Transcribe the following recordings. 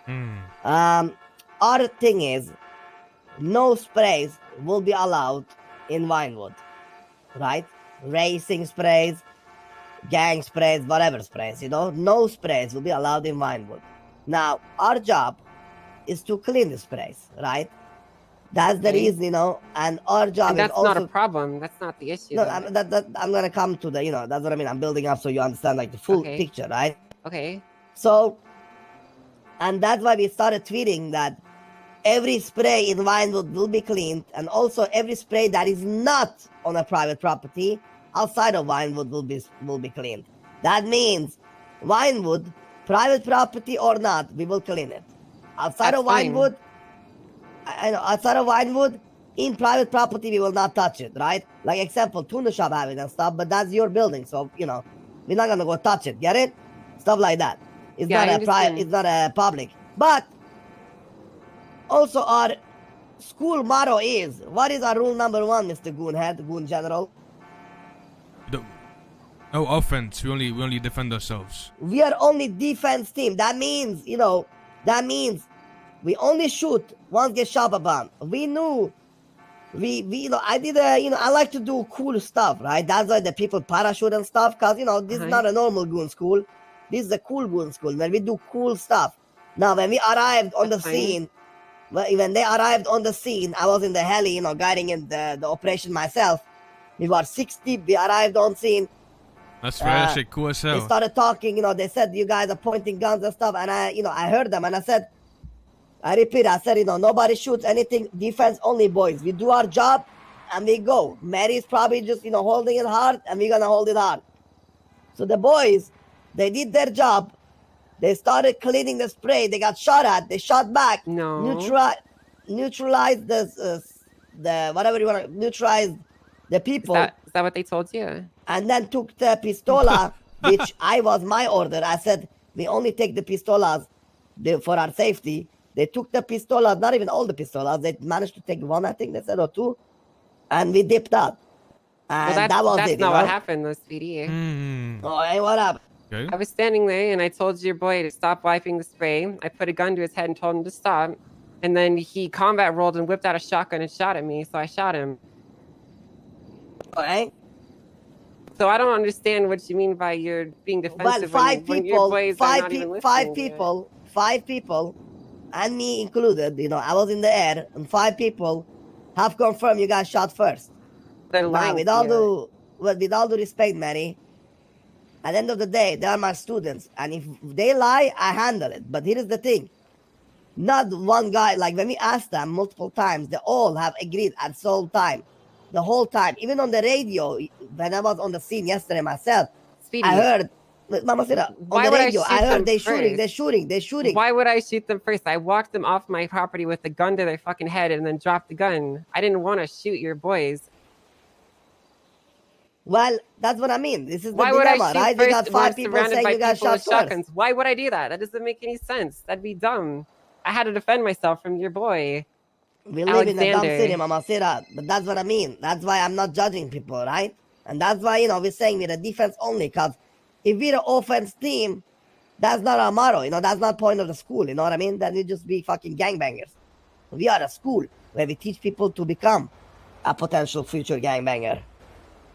Our thing is, no sprays will be allowed in Vinewood, right? Racing sprays, gang sprays, whatever sprays, no sprays will be allowed in Vinewood. Now, our job is to clean the sprays, right? That's the reason, and our job and that's is also not a problem. That's not the issue. no. I'm gonna come to the, that's what I mean. I'm building up so you understand like the full picture, right? Okay. So, and that's why we started tweeting that every spray in Vinewood will be cleaned, and also every spray that is not on a private property outside of Vinewood will be cleaned. That means Vinewood, private property or not, we will clean it. Outside of Vinewood, outside of Vinewood, in private property we will not touch it, right? Like example, tuna shop have it and stuff, but that's your building, so we're not gonna go touch it. Get it? Stuff like that. It's not a private. It's not a public. But also our school motto is, what is our rule number 1, Mr. Goonhead, Goon General? No offense. We only defend ourselves. We are only defense team. That means, we only shoot once get shot upon. We knew, I did I like to do cool stuff, right? That's why the people parachute and stuff, because, this is not a normal goon school. This is a cool goon school, where we do cool stuff. Now, when we arrived on the scene, when they arrived on the scene, I was in the heli, guiding in the operation myself. We were 60, we arrived on scene. That's very shit, cool as hell. They started talking, they said, you guys are pointing guns and stuff, and I heard them, and I repeat, nobody shoots anything, defense only, boys. We do our job, and we go. Mary's probably just, holding it hard, and we're gonna hold it hard. So the boys, they did their job. They started cleaning the spray. They got shot at. They shot back. No. Neutralized the whatever you want to neutralize the people. Is that what they told you? And then took the pistola, which I was my order. I said we only take the pistolas for our safety. They took the pistolas, not even all the pistolas. They managed to take one, I think they said, or two, and we dipped out. And that was it. That's not what happened, though, Speedy. Oh, hey, what happened? Okay. I was standing there and I told your boy to stop wiping the spray. I put a gun to his head and told him to stop. And then he combat rolled and whipped out a shotgun and shot at me, so I shot him. Okay. So I don't understand what you mean by you're being defensive. Well, five people, and me included, I was in the air, and 5 people have confirmed you guys shot first. They're lying. With all due respect, Mary, at the end of the day, they are my students, and if they lie, I handle it. But here is the thing. Not one guy, like when we asked them multiple times, they all have agreed at the whole time. Even on the radio, when I was on the scene yesterday myself, Speedy, I heard, Mama said, on the radio, I heard they're shooting. Why would I shoot them first? I walked them off my property with a gun to their fucking head and then dropped the gun. I didn't want to shoot your boys. Well, that's what I mean. This is the dilemma, right? You got 5 people saying you got shot first. Why would I do that? That doesn't make any sense. That'd be dumb. I had to defend myself from your boy. We live in a dumb city, Mama Sira. But that's what I mean. That's why I'm not judging people, right? And that's why, we're saying we're a defense only. Because if we're an offense team, that's not our motto. That's not point of the school. You know what I mean? Then we just be fucking gangbangers. We are a school where we teach people to become a potential future gangbanger.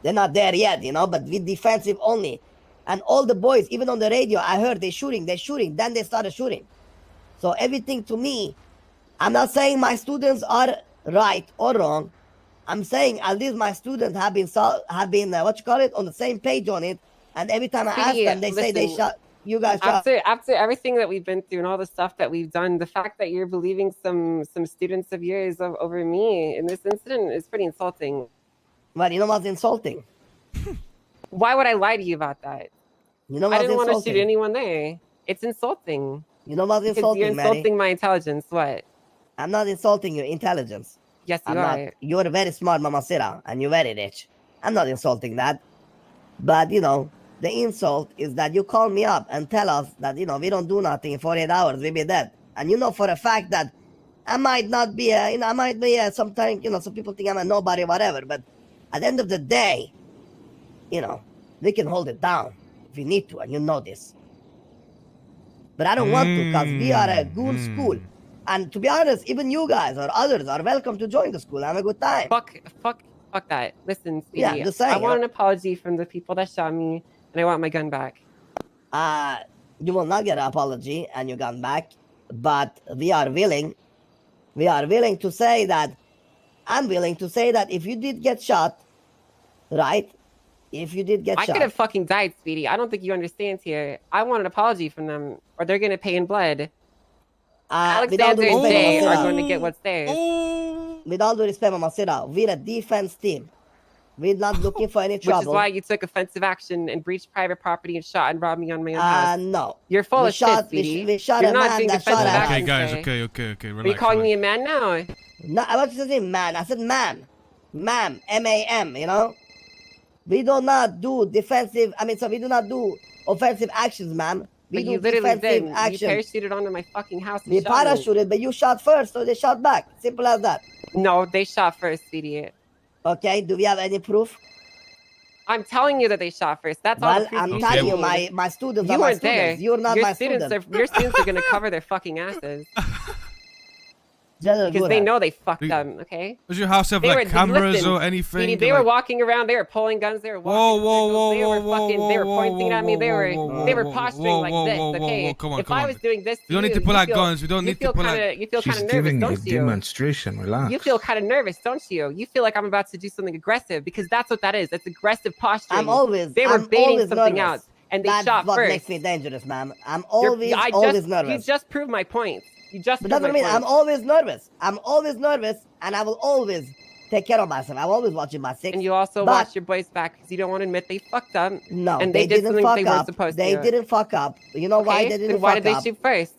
They're not there yet, but we're defensive only. And all the boys, even on the radio, I heard they're shooting. Then they started shooting. So everything to me, I'm not saying my students are right or wrong. I'm saying at least my students have been on the same page on it. And every time I ask them, they say they shot. You guys shot. After everything that we've been through and all the stuff that we've done, the fact that you're believing some students of yours over me in this incident is pretty insulting. Well, you know what's insulting? Why would I lie to you about that? You know what's I didn't insulting? want to shoot anyone there. It's insulting. You know what's insulting, you're insulting my intelligence. What? I'm not insulting your intelligence. Yes, you are. Not. You're very smart, Mama Sira, and you're very rich. I'm not insulting that. But, the insult is that you call me up and tell us that, we don't do nothing in 48 hours, we'll be dead. And you know for a fact that I might not be, I might be sometimes, some people think I'm a nobody, whatever. But at the end of the day, we can hold it down if we need to, and you know this. But I don't want to because we are a goon school. And to be honest, even you guys or others are welcome to join the school. Have a good time. Fuck that. Listen, Speedy. Yeah, just saying, I want an apology from the people that shot me, and I want my gun back. You will not get an apology and your gun back, but we are willing to say that, I'm willing to say that if you did get shot, right? If you did get I shot. could have fucking died, Speedy. I don't think you understand here. I want an apology from them, or they're gonna pay in blood. Alexander and Jay are going to get what's theirs. With all due respect, Mama Sira, we're a defense team. We're not looking for any trouble. Which is why you took offensive action and breached private property and shot and robbed me on my own house. No. You're full of shit, Speedy. We shot You're a not man doing that shot defensive at us. Okay, action. guys. Jay. Okay. Relax. Are you calling me a man now? No, I was just saying man. I said man. Ma'am. M-A-M, you know? We do not do defensive, we do not do offensive actions, ma'am. We But do you literally defensive did. actions. You parachuted onto my fucking house and We shot me. parachuted, but you shot first, so they shot back. Simple as that. No, they shot first, Speedy. Okay, do we have any proof? I'm telling you that they shot first. That's all Well, the proof I'm you telling you, need. my students You are my weren't students. there. You're not your my students student. Your students are gonna cover their fucking asses General because they Gulag. know they fucked them. Okay. Does your house have They like were- cameras listen, or anything? Speedy, they were walking around. They were pulling guns. They were walking. They were pointing at me. They were posturing like this. Okay. Come on, if come I on. was doing this, We don't need to pull out guns. We don't need to pull out. You feel She's kind of nervous, giving a don't you? demonstration. Relax. You feel kind of nervous, don't you? You feel like I'm about to do something aggressive because that's what that is. It's aggressive posturing. They were baiting something out, and they That's shot what first. makes me dangerous, ma'am. I'm always nervous. You just proved my point. You just. But that's what I mean. I'm always nervous. And I will always take care of myself. I'm always watching my six. And you also But- watch your boys back because you don't want to admit they fucked up. No, and they did didn't something fuck they weren't up. supposed They to. didn't fuck up. You know why Okay? they didn't Then why fuck did up? they shoot first?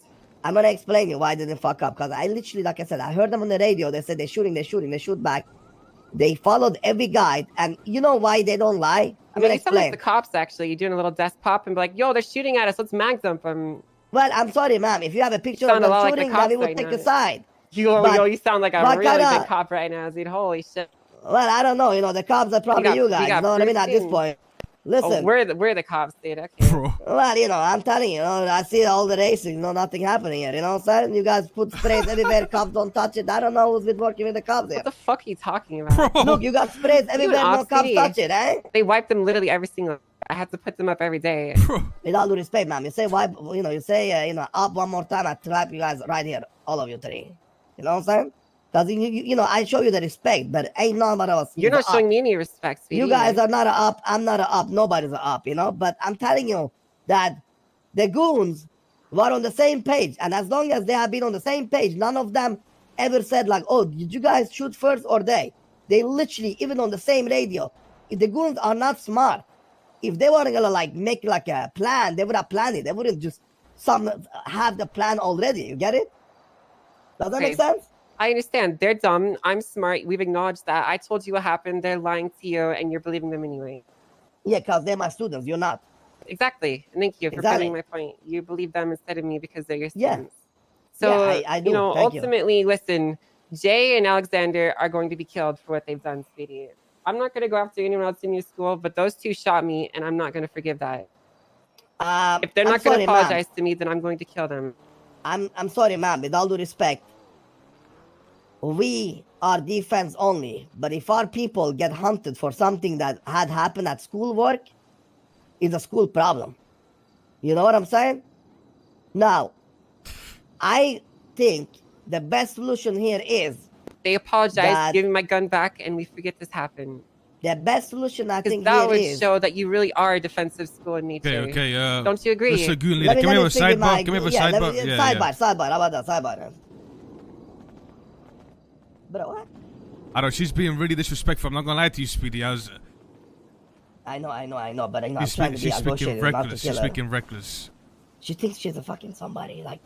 I'm gonna explain you why they didn't fuck up. Because I literally, like I said, I heard them on the radio. They said they're shooting, they shoot back. They followed every guide. And you know why they don't lie? I'm gonna You sound like explain. the cops actually. You're doing a little desk pop and be like, "Yo, they're shooting at us. Let's mag them from." Well, I'm sorry, ma'am. If you have a picture of Sound a them lot like the shooting, then cops we will right take now. a side. Yo, you sound like a what really kinda- big cop right now, dude. Holy shit. Well, I don't know. You know, the cops are probably got- you we guys. You got know what I mean? At this pristine. point. Listen. Oh, we're the cops, dude. Okay. Bro. Well, you know, I'm telling you, I see all the racing, nothing happening here, you know what I'm saying? You guys put sprays everywhere, cops don't touch it. I don't know who's been working with the cops here. What the fuck are you talking about? Bro. Look, you got sprays everywhere, no cops obscene. touch it, eh? They wipe them literally every single. I have to put them up every day. Bro. With all due respect, ma'am, you say wipe, you say, up one more time, I trap you guys right here, all of you three. You know what I'm saying? Because, I show you the respect, but ain't none but us. You're not is a showing up. me any respect, Speedy. You guys are not a up, I'm not a up, nobody's a up, But I'm telling you that the goons were on the same page, and as long as they have been on the same page, none of them ever said like, oh, did you guys shoot first or they? They literally, even on the same radio, if the goons are not smart, if they weren't gonna make a plan, they would have planned it. They wouldn't just have the plan already. You get it? Does that make sense? I understand. They're dumb. I'm smart. We've acknowledged that. I told you what happened. They're lying to you, and you're believing them anyway. Yeah, because they're my students. You're not. Exactly. And thank you for proving my point. You believe them instead of me because they're your students. So, yeah, I do. ultimately, listen, Jay and Alexander are going to be killed for what they've done, Speedy. I'm not going to go after anyone else in your school, but those two shot me, and I'm not going to forgive that. If they're not going to apologize to me, then I'm going to kill them. I'm sorry, ma'am. With all due respect, we are defense only. But if our people get hunted for something that had happened at schoolwork, it's a school problem. You know what I'm saying? Now, I think the best solution here is they apologize, give me my gun back, and we forget this happened. The best solution I think that here would is show that you really are a defensive school in nature. Okay. Don't you agree? Mr. Goon Leader, can we have a sidebar? Can we have a sidebar? Sidebar. How about that? Sidebar. Bro, what? I don't. She's being really disrespectful. I'm not gonna lie to you, Speedy. I know. But I'm trying to be She's speaking negotiated, not to reckless. kill She's her. speaking reckless. She thinks she's a fucking somebody, like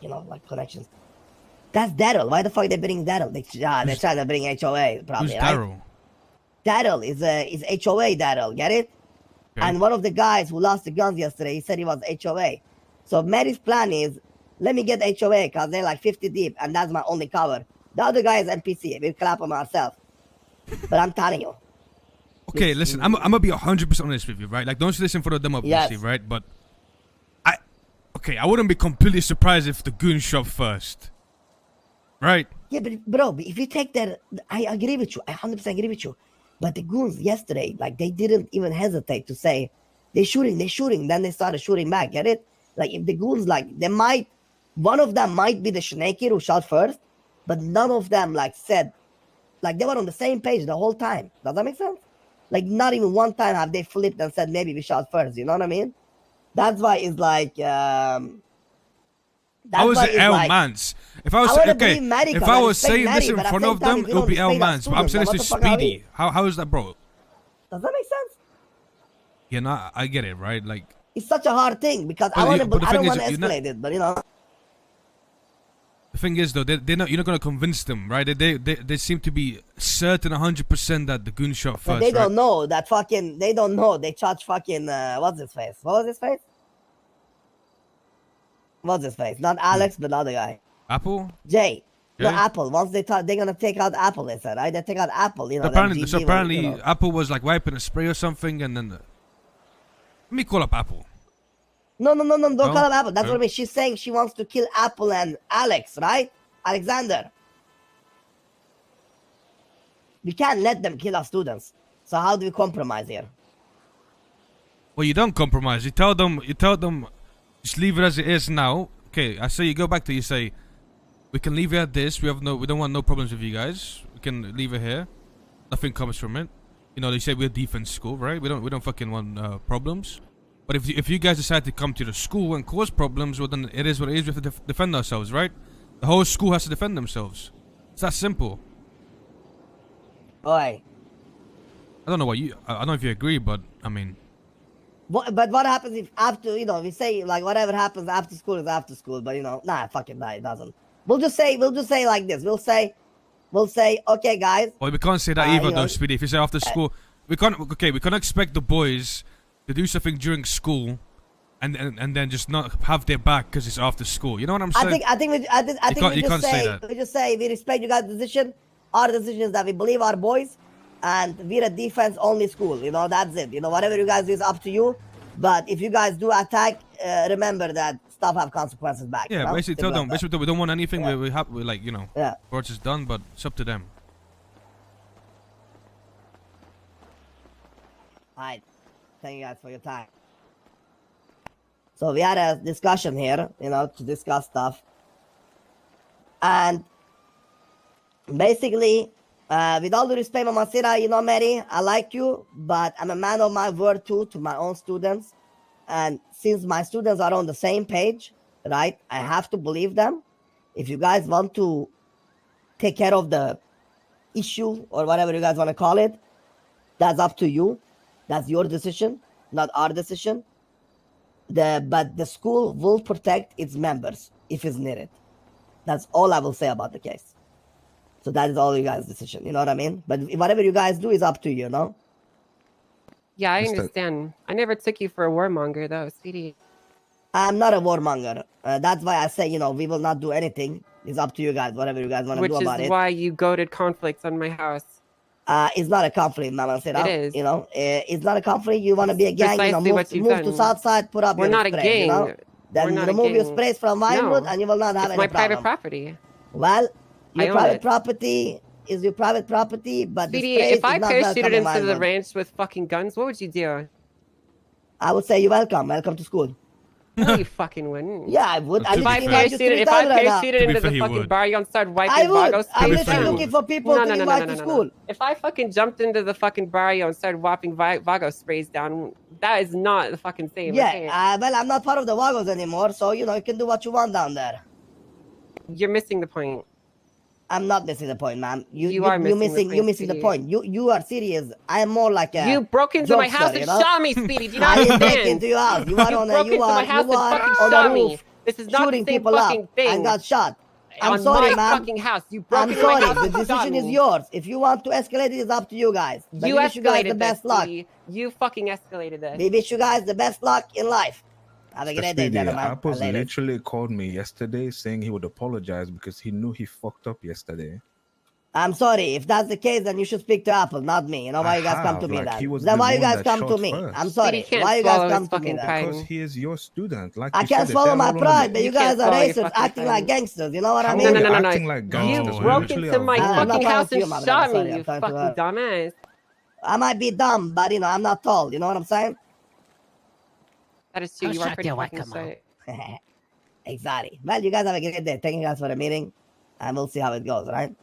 connections. That's Daryl. Why the fuck they bring Daryl? They're trying to bring HOA, probably. Who's Daryl? Daryl is HOA Daryl. Get it? Okay. And one of the guys who lost the guns yesterday, he said he was HOA. So Mary's plan is, let me get HOA because they're like 50 deep, and that's my only cover. The other guy is NPC. We'll clap him ourselves. But I'm telling you. Okay, listen. I'm gonna be 100% honest with you, right? Like, don't listen for the demo, Yes. right? But okay, I wouldn't be completely surprised if the goon shot first. Right? Yeah, but bro, if you take that, I agree with you. I 100% agree with you. But the goons yesterday, like, they didn't even hesitate to say, they're shooting. Then they started shooting back. Get it? Like, if the goons, like, one of them might be the Shnakir who shot first, but none of them, like, said, like, they were on the same page the whole time. Does that make sense? Like, not even one time have they flipped and said, maybe we shot first. You know what I mean? That's why it's like, I was L Mans. If I was okay, if I was saying this in front of them, it would be L Mans. But I'm saying this to Speedy. How is that, bro? Does that make sense? Yeah, no, I get it, right? Like, it's such a hard thing because I don't want to escalate it, but you know. The thing is, though, you're not gonna convince them, right? They seem to be certain 100% that the goon shot first. But they don't know that fucking. They don't know. They charge fucking. What's his face? What was his face? What's his face? Not Alex, but the other guy. Apple? Jay. No, Apple. Once they're gonna take out Apple, they said, right? They take out Apple, you know. So apparently, Apple was like wiping a spray or something, and then. Let me call up Apple. No, don't call up Apple. That's what I mean. She's saying she wants to kill Apple and Alex, right? Alexander. We can't let them kill our students. So how do we compromise here? Well, you don't compromise. You tell them, just leave it as it is now. Okay, I say you go back to, you say, we can leave it at this. We don't want no problems with you guys. We can leave it here. Nothing comes from it. You know, they say we're a defense school, right? We don't fucking want problems. But if you guys decide to come to the school and cause problems, well, then it is what it is. We have to defend ourselves, right? The whole school has to defend themselves. It's that simple. Oi. I don't know what I don't know if you agree, but I mean. But what happens if after, you know, we say like whatever happens after school is after school, but you know, fucking it doesn't. We'll just say like this. We'll say, okay, guys. Well, we can't say that either, though, Speedy. If you say after school, we can't expect the boys to do something during school, and then just not have their back because it's after school. You know what I'm saying? I think we just say we respect you guys' decision. Our decision is that we believe our boys, and we're a defense only school. You know, that's it. You know, whatever you guys do is up to you. But if you guys do attack, remember that stuff have consequences back. Yeah, you know? basically tell them. Basically, we don't want anything. Yeah. We like, you know. Yeah. Work is done, but it's up to them. Alright. Thank you guys for your time. So we had a discussion here, you know, to discuss stuff. And basically, with all due respect, Mama Sira, you know, Mary, I like you, but I'm a man of my word too to my own students. And since my students are on the same page, right, I have to believe them. If you guys want to take care of the issue or whatever you guys want to call it, that's up to you. That's your decision, not our decision. But the school will protect its members if it's needed. That's all I will say about the case. So that is all you guys' decision. You know what I mean? But whatever you guys do is up to you, no? Yeah, I understand. I never took you for a warmonger, though, Speedy. I'm not a warmonger. That's why I say, you know, we will not do anything. It's up to you guys, whatever you guys want to do about it. Which is why you goaded conflicts on my house. It's not a conflict, Mama said. It is. You know, it's not a conflict. You want to be a gang, you know, move to South Side, put up your sprays. We're not a gang. You know? Then remove your sprays from Vinewood and you will not have any problem. It's my private property. Well, your private property is your private property, but Speedy, if I parachuted into the ranch with fucking guns, what would you do? I would say you're welcome. Welcome to school. No, you fucking wouldn't. Yeah, I would. If I parachuted into the fucking barrio and started wiping Vagos, I'm literally looking for people to invite to school. If I fucking jumped into the fucking barrio and started wiping Vago sprays down, that is not the fucking same. Yeah, well, I'm not part of the Vagos anymore, so, you know, you can do what you want down there. You're missing the point. I'm not missing the point, man. You're missing the point. You are serious. I am more like a. You broke into my house and shot me, Speedy. Do you not understand? I didn't break into your house. You are on the roof. This is not shooting the same people fucking up thing. and got shot. I'm on sorry, my man. Fucking house. You broke I'm into sorry. my house. The decision is yours. If you want to escalate it, it's up to you guys. But You we wish you guys the best luck. You fucking escalated it. We wish you guys the best luck in life. Have a great day, gentlemen. Apples literally called me yesterday saying he would apologize because he knew he fucked up yesterday. I'm sorry. If that's the case, then you should speak to Apple, not me. You know why you guys come to me then? He was Then the why you one guys that come to shot me? first. I'm sorry. can't Why you guys swallow come his to me fucking then? pride. Because he is your student. Like I you can't said, swallow they're my all on pride, the- but you You guys can't are swallow your racist, fucking acting pride. like gangsters. You know what I How mean? are you No. acting like You gangsters? We broke literally into my avoid I'm not fucking talking house to you, and my brother. shot Sorry, me, I'm you talking to fucking her. dumbass. I might be dumb, but I'm not tall. You know what I'm saying? That is true. I'll You are shut pretty your fucking whack-a-mole. short. Exactly. Well, you guys have a great day. Thank you guys for the meeting, and we'll see how it goes, right?